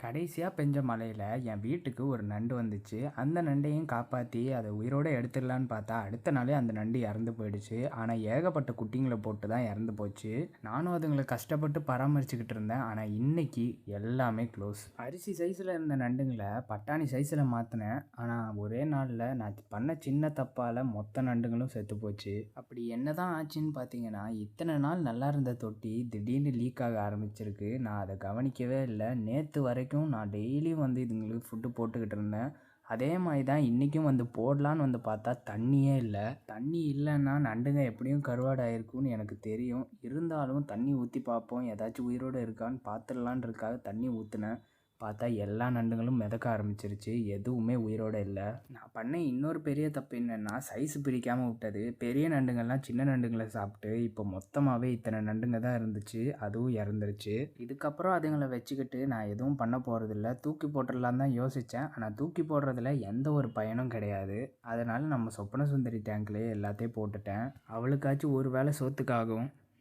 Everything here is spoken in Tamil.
கடைசியாக பெஞ்ச மழையில் என் வீட்டுக்கு ஒரு நண்டு வந்துச்சு. அந்த நண்டையும் காப்பாற்றி அதை உயிரோடு எடுத்துடலான்னு பார்த்தா அடுத்த நாளே அந்த நண்டு இறந்து போயிடுச்சு. ஆனால் ஏகப்பட்ட குட்டிங்களை போட்டு தான் இறந்து போச்சு. நானும் அதுங்களை கஷ்டப்பட்டு பராமரிச்சுக்கிட்டு இருந்தேன். ஆனால் இன்னைக்கு எல்லாமே க்ளோஸ். அரிசி சைஸில் இருந்த நண்டுங்களை பட்டாணி சைஸில் மாற்றினேன். ஆனால் ஒரே நாளில் நான் பண்ண சின்ன தப்பால் மொத்த நண்டுங்களும் செத்து போச்சு. அப்படி என்ன தான் ஆச்சுன்னு பார்த்தீங்கன்னா, இத்தனை நாள் நல்லா இருந்த தொட்டி திடீர்னு லீக் ஆக ஆரம்பிச்சிருக்கு. நான் அதை கவனிக்கவே இல்லை. நேற்று வரைக்கும் நான் டெய்லியும் இதுங்களுக்கு ஃபுட்டு போட்டுக்கிட்டு இருந்தேன். அதே மாதிரி தான் இன்றைக்கும் போடலான்னு பார்த்தா தண்ணியே இல்லை. தண்ணி இல்லைன்னா நண்டுங்க எப்படியும் கருவாடு ஆயிருக்கும்னு எனக்கு தெரியும். இருந்தாலும் தண்ணி ஊற்றி பார்ப்போம், ஏதாச்சும் உயிரோடு இருக்கான்னு பார்த்துடலான்றதுக்காக தண்ணி ஊற்றுனேன். பார்த்தா எல்லா நண்டுங்களும் மிதக்க ஆரம்பிச்சிருச்சு. எதுவுமே உயிரோடு இல்லை. நான் பண்ண இன்னொரு பெரிய தப்பு என்னென்னா, சைஸு பிரிக்காமல் விட்டது. பெரிய நண்டுங்கள்லாம் சின்ன நண்டுங்களை சாப்பிட்டு இப்போ மொத்தமாகவே இத்தனை நண்டுங்க தான் இருந்துச்சு. அதுவும் இறந்துருச்சு. இதுக்கப்புறம் அதுங்களை வச்சுக்கிட்டு நான் எதுவும் பண்ண போகிறதில்ல. தூக்கி போட்டுடலான்னு தான் யோசித்தேன். ஆனால் தூக்கி போடுறதுல எந்த ஒரு பயனும் கிடையாது. அதனால் நம்ம சொப்பன சுந்தரி டேங்க்லேயே எல்லாத்தையும் போட்டுட்டேன். அவளுக்காச்சும் ஒரு வேளை சோத்துக்காகும்.